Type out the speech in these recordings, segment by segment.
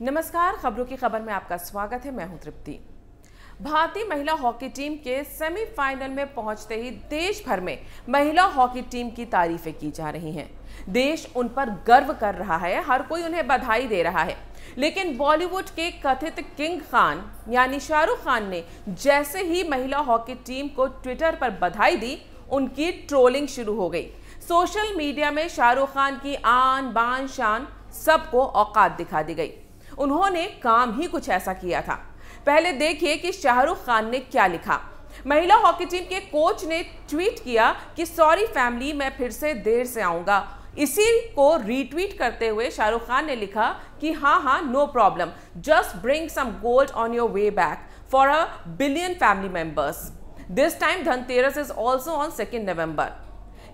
नमस्कार, खबरों की खबर में आपका स्वागत है। मैं हूं तृप्ति। भारतीय महिला हॉकी टीम के सेमीफाइनल में पहुंचते ही देश भर में महिला हॉकी टीम की तारीफें की जा रही हैं। देश उन पर गर्व कर रहा है, हर कोई उन्हें बधाई दे रहा है। लेकिन बॉलीवुड के कथित किंग खान यानी शाहरुख खान ने जैसे ही महिला हॉकी टीम को ट्विटर पर बधाई दी, उनकी ट्रोलिंग शुरू हो गई। सोशल मीडिया में शाहरुख खान की आन बान शान सबको औकात दिखा दी गई। उन्होंने काम ही कुछ ऐसा किया था। पहले देखिए कि शाहरुख खान ने क्या लिखा। महिला हॉकी टीम के कोच ने ट्वीट किया कि सॉरी फैमिली, मैं फिर से देर से आऊंगा। इसी को रीट्वीट करते हुए शाहरुख खान ने लिखा कि हाँ, no problem, just bring some gold on your way back for a billion family members. This time Dhanteras is also on 2 November.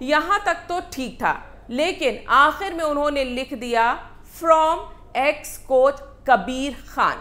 यहां तक तो ठीक था, लेकिन आखिर में उन्होंने लिख दिया from x coach Kabir Khan.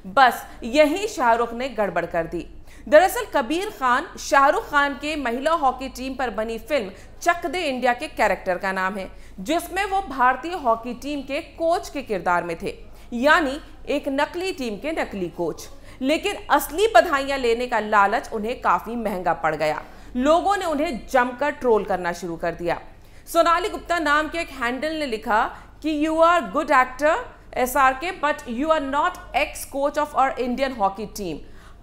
बस यही शाहरुख ने गड़बड़ कर दी। दरअसल कबीर खान शाहरुख खान के महिला हॉकी टीम पर बनी फिल्म चक दे इंडिया के कैरेक्टर का नाम है, जिसमें वो भारतीय हॉकी टीम के कोच के किरदार में थे, यानी एक नकली टीम के नकली कोच। लेकिन असली बधाइयां लेने का लालच उन्हें काफी महंगा पड़ गया। लोगों ने उन्हें जमकर ट्रोल करना शुरू कर दिया। सोनाली गुप्ता नाम के एक हैंडल ने लिखा कि you are good actor SRK, but you are not ex-coach of our Indian hockey team।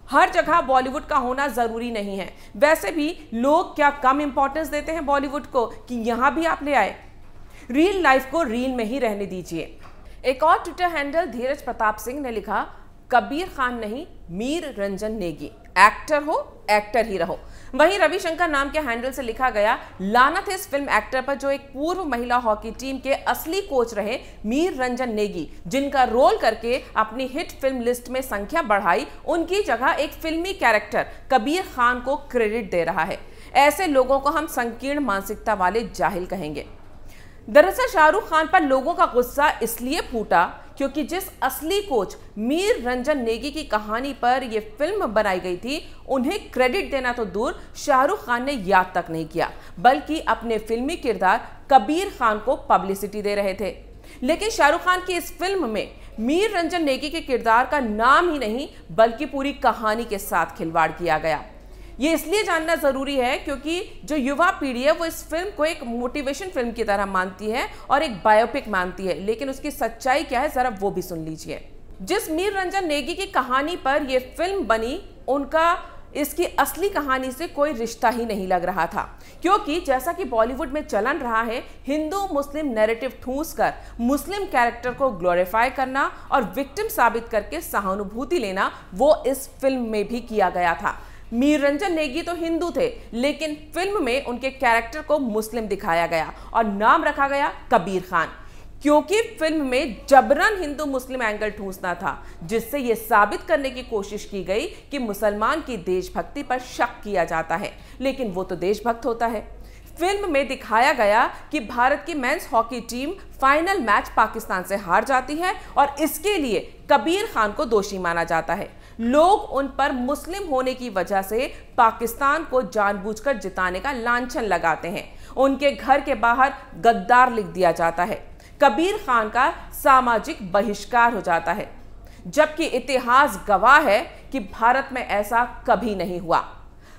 हर जगह बॉलीवुड का होना जरूरी नहीं है। वैसे भी लोग क्या कम इंपॉर्टेंस देते हैं बॉलीवुड को कि यहां भी आप ले आए। रियल लाइफ को रील में ही रहने दीजिए। एक और ट्विटर हैंडल धीरज प्रताप सिंह ने लिखा, कबीर खान नहीं, मीर रंजन नेगी, एक्टर हो एक्टर ही रहो। वहीं रविशंकर नाम के हैंडल से लिखा गया, लानत इस फिल्म एक्टर पर जो एक पूर्व महिला हॉकी टीम के असली कोच रहे मीर रंजन नेगी, जिनका रोल करके अपनी हिट फिल्म लिस्ट में संख्या बढ़ाई, उनकी जगह एक फिल्मी कैरेक्टर कबीर खान को क्रेडिट दे रहा है। ऐसे लोगों को हम संकीर्ण मानसिकता वाले जाहिल कहेंगे। दरअसल शाहरुख खान पर लोगों का गुस्सा इसलिए फूटा क्योंकि जिस असली कोच मीर रंजन नेगी की कहानी पर यह फिल्म बनाई गई थी, उन्हें क्रेडिट देना तो दूर, शाहरुख खान ने याद तक नहीं किया, बल्कि अपने फिल्मी किरदार कबीर खान को पब्लिसिटी दे रहे थे। लेकिन शाहरुख खान की इस फिल्म में मीर रंजन नेगी के किरदार का नाम ही नहीं, बल्कि पूरी कहानी के साथ खिलवाड़ किया गया। ये इसलिए जानना जरूरी है क्योंकि जो युवा पीढ़ी है वो इस फिल्म को एक मोटिवेशन फिल्म की तरह मानती है और एक बायोपिक मानती है, लेकिन उसकी सच्चाई क्या है जरा वो भी सुन लीजिए। जिस मीर रंजन नेगी की कहानी पर यह फिल्म बनी, उनका इसकी असली कहानी से कोई रिश्ता ही नहीं लग रहा था, क्योंकि जैसा कि बॉलीवुड में चलन रहा है, हिंदू मुस्लिम नैरेटिव ठूंस कर मुस्लिम कैरेक्टर को ग्लोरीफाई करना और विक्टिम साबित करके सहानुभूति लेना, वो इस फिल्म में भी किया गया था। मीर रंजन नेगी तो हिंदू थे, लेकिन फिल्म में उनके कैरेक्टर को मुस्लिम दिखाया गया और नाम रखा गया कबीर खान, क्योंकि फिल्म में जबरन हिंदू मुस्लिम एंगल ठूंसना था, जिससे यह साबित करने की कोशिश की गई कि मुसलमान की देशभक्ति पर शक किया जाता है, लेकिन वो तो देशभक्त होता है। फिल्म में दिखाया गया कि भारत की men's hockey team final match Pakistan से हार जाती है और इसके लिए कबीर खान को दोषी माना जाता है। लोग उन पर मुस्लिम होने की वजह से पाकिस्तान को जानबूझकर जिताने का लांछन लगाते हैं। उनके घर के बाहर गद्दार लिख दिया जाता है। कबीर खान का सामाजिक बहिष्कार हो जाता है, जबकि इतिहास गवाह है कि भारत में ऐसा कभी नहीं हुआ।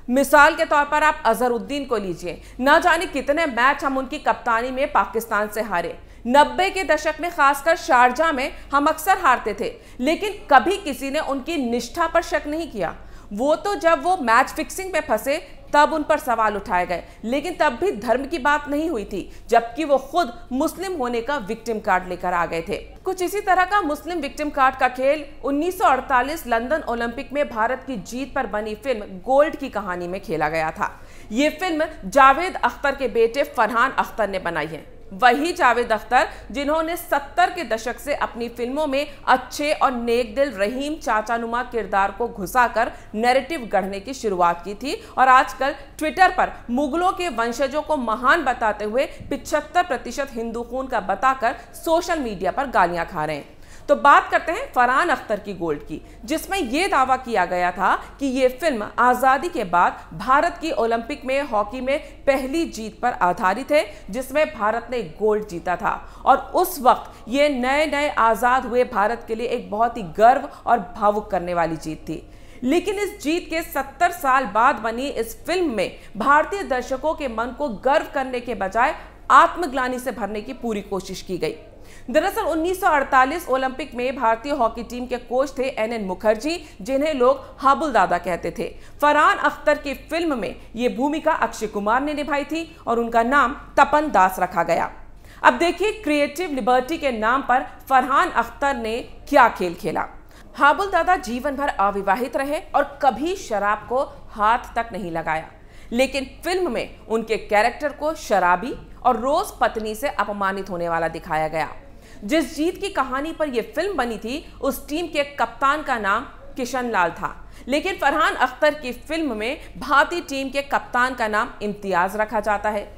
मिसाल के तौर पर आप अजहरुद्दीन को लीजिए, ना जाने कितने मैच हम उनकी कप्तानी में पाकिस्तान से हारे। 90 के दशक में खासकर शारजाह में हम अक्सर हारते थे, लेकिन कभी किसी ने उनकी निष्ठा पर शक नहीं किया। वो तो जब वो मैच फिक्सिंग पे फंसे तब उन पर सवाल उठाए गए, लेकिन तब भी धर्म की बात नहीं हुई थी, जबकि वो खुद मुस्लिम होने का विक्टिम कार्ड लेकर आ गए थे। कुछ इसी तरह का मुस्लिम विक्टिम कार्ड का खेल 1948 लंदन ओलंपिक में भारत की जीत पर बनी फिल्म गोल्ड की कहानी में खेला गया था। ये फिल्म जावेद अख्तर के बेटे फरहान अख्तर ने बनाई है। वही जावेद अख्तर जिन्होंने 70 के दशक से अपनी फिल्मों में अच्छे और नेक दिल रहीम चाचानुमा किरदार को घुसाकर नैरेटिव गढ़ने की शुरुआत की थी और आजकल ट्विटर पर मुगलों के वंशजों को महान बताते हुए 75% हिंदू खून का बताकर सोशल मीडिया पर गालियां खा रहे हैं। तो बात करते हैं फरहान अख्तर की गोल्ड की, जिसमें यह दावा किया गया था कि यह फिल्म आजादी के बाद भारत की ओलंपिक में हॉकी में पहली जीत पर आधारित है, जिसमें भारत ने गोल्ड जीता था। और उस वक्त यह नए नए आजाद हुए भारत के लिए एक बहुत ही गर्व और भावुक करने वाली जीत थी। लेकिन इस जीत के 70 साल बाद बनी इस फिल्म में भारतीय दर्शकों के मन को गर्व करने के बजाय आत्मग्लानि से भरने की पूरी कोशिश की गई। दरअसल 1948 ओलंपिक में भारतीय हॉकी टीम के कोच थे NN मुखर्जी, जिन्हें लोग हाबुल दादा कहते थे। फरहान अख्तर की फिल्म में यह भूमिका अक्षय कुमार ने निभाई थी और उनका नाम तपन दास रखा गया। अब देखिए क्रिएटिव लिबर्टी के नाम पर फरहान अख्तर ने क्या खेल खेला। हाबुल दादा जीवन भर अविवाहित रहे और कभी शराब को हाथ तक नहीं लगाया, लेकिन फिल्म में उनके कैरेक्टर को शराबी और रोज पत्नी से अपमानित होने वाला दिखाया गया। जिस जीत की कहानी पर यह फिल्म बनी थी, उस टीम के कप्तान का नाम किशन लाल था, लेकिन फरहान अख्तर की फिल्म में भारतीय टीम के कप्तान का नाम इम्तियाज रखा जाता है।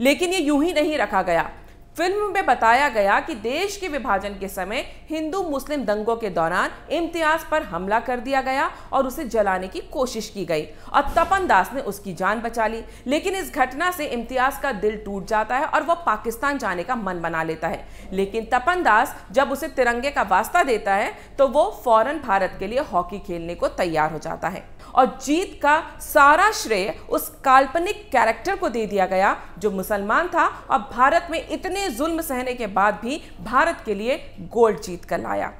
लेकिन ये यूं ही नहीं रखा गया। फिल्म में बताया गया कि देश के विभाजन के समय हिंदू मुस्लिम दंगों के दौरान इम्तियाज पर हमला कर दिया गया और उसे जलाने की कोशिश की गई और तपन दास ने उसकी जान बचा ली। लेकिन इस घटना से इम्तियाज का दिल टूट जाता है और वह पाकिस्तान जाने का मन बना लेता है। लेकिन तपन दास जब उसे तिरंगे का वास्ता देता है तो वो फौरन भारत के लिए हॉकी खेलने को तैयार हो जाता है और जीत का सारा श्रेय उस काल्पनिक कैरेक्टर को दे दिया गया जो मुसलमान था और भारत में इतने जुल्म सहने के बाद भी भारत के लिए गोल्ड जीत कर लाया।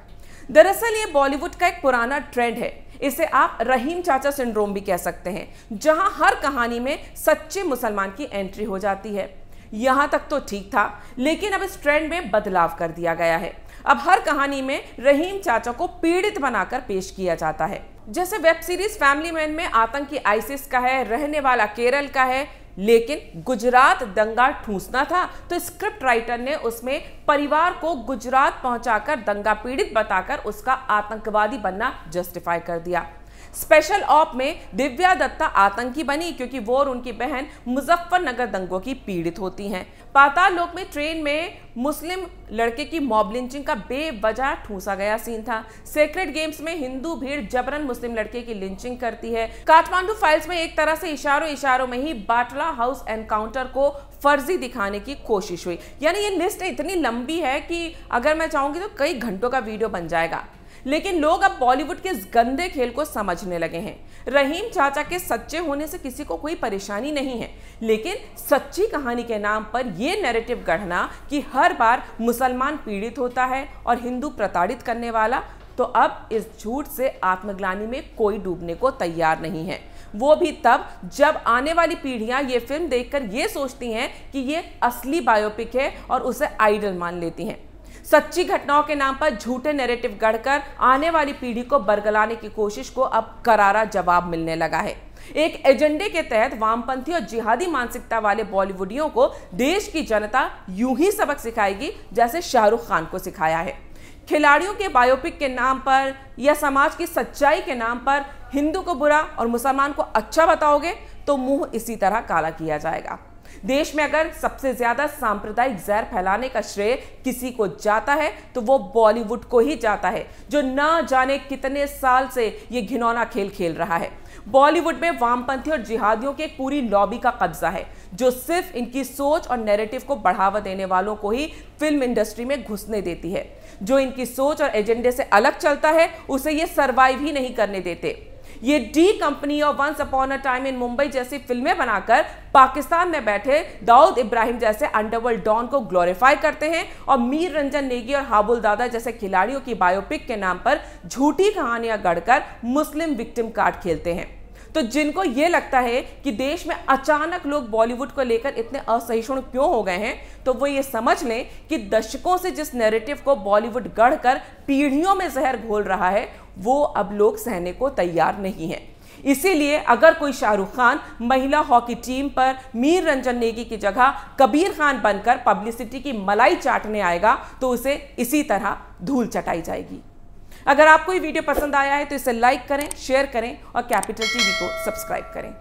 दरअसल ये बॉलीवुड का एक पुराना ट्रेंड है। इसे आप रहीम चाचा सिंड्रोम भी कह सकते हैं, जहां हर कहानी में सच्चे मुसलमान की एंट्री हो जाती है। यहां तक तो ठीक था, लेकिन अब इस ट्रेंड में बदलाव कर दिया गया है। अब हर कहानी में रहीम चाचा को पीड़ित बनाकर पेश किया जाता है। जैसे वेब सीरीज फैमिली मैन में आतंकी आइसिस का है, रहने वाला केरल का है, लेकिन गुजरात दंगा ठूंसना था तो स्क्रिप्ट राइटर ने उसमें परिवार को गुजरात पहुंचाकर दंगा पीड़ित बताकर उसका आतंकवादी बनना जस्टिफाई कर दिया। स्पेशल ऑप में दिव्या दत्ता आतंकी बनी क्योंकि वो और उनकी बहन मुजफ्फरनगर दंगों की पीड़ित होती हैं। पाताल लोक में ट्रेन में मुस्लिम लड़के की मॉब लिंचिंग का बेवजह ठूंसा गया सीन था। सेक्रेड गेम्स में हिंदू भीड़ जबरन मुस्लिम लड़के की लिंचिंग करती है। काठमांडू फाइल्स में एक तरह से इशारों में ही बाटला हाउस एनकाउंटर को फर्जी दिखाने की कोशिश हुई। यानी ये लिस्ट इतनी लंबी है कि अगर मैं चाहूंगी तो कई घंटों का वीडियो बन जाएगा। लेकिन लोग अब बॉलीवुड के इस गंदे खेल को समझने लगे हैं। रहीम चाचा के सच्चे होने से किसी को कोई परेशानी नहीं है, लेकिन सच्ची कहानी के नाम पर यह नैरेटिव गढ़ना कि हर बार मुसलमान पीड़ित होता है और हिंदू प्रताड़ित करने वाला, तो अब इस झूठ से आत्मग्लानि में कोई डूबने को तैयार नहीं है। वो भी तब जब आने वाली पीढ़ियां ये फिल्म देखकर ये सोचती हैं कि ये असली बायोपिक है और उसे आइडल मान लेती हैं। सच्ची घटनाओं के नाम पर झूठे नैरेटिव गढ़कर आने वाली पीढ़ी को बरगलाने की कोशिश को अब करारा जवाब मिलने लगा है। एक एजेंडे के तहत वामपंथी और जिहादी मानसिकता वाले बॉलीवुडियों को देश की जनता यूं ही सबक सिखाएगी जैसे शाहरुख खान को सिखाया है। खिलाड़ियों के बायोपिक के नाम पर या समाज की सच्चाई के नाम पर हिंदू को बुरा और मुसलमान को अच्छा बताओगे तो मुंह इसी तरह काला किया जाएगा। देश में अगर सबसे ज्यादा सांप्रदायिक जहर फैलाने का श्रेय किसी को जाता है तो वो बॉलीवुड को ही जाता है, जो ना जाने कितने साल से ये घिनौना खेल खेल रहा है। बॉलीवुड में वामपंथी और जिहादियों की एक पूरी लॉबी का कब्जा है, जो सिर्फ इनकी सोच और नैरेटिव को बढ़ावा देने वालों को ही फिल्म इंडस्ट्री में घुसने देती है। जो इनकी सोच और एजेंडे से अलग चलता है उसे ये सरवाइव ही नहीं करने देते। ये डी कंपनी और once upon a time in Mumbai जैसी फिल्में बनाकर पाकिस्तान में बैठे दाऊद इब्राहिम जैसे अंडरवर्ल्ड डॉन को ग्लोरीफाई करते हैं और मीर रंजन नेगी और हाबुल दादा जैसे खिलाड़ियों की बायोपिक के नाम पर झूठी कहानियां गढ़कर मुस्लिम विक्टिम कार्ड खेलते हैं। तो जिनको ये लगता है कि देश में अचानक लोग बॉलीवुड को लेकर इतने असहिष्णु क्यों हो गए हैं, तो वो ये समझ लें कि दशकों से जिस नैरेटिव को बॉलीवुड गढ़कर पीढ़ियों में जहर घोल रहा है वो अब लोग सहने को तैयार नहीं है। इसीलिए अगर कोई शाहरुख खान महिला हॉकी टीम पर मीर रंजन नेगी की जगह कबीर खान बनकर पब्लिसिटी की मलाई चाटने आएगा तो उसे इसी तरह धूल चटाई जाएगी। अगर आपको ये वीडियो पसंद आया है तो इसे लाइक करें, शेयर करें और कैपिटल टीवी को सब्सक्राइब करें।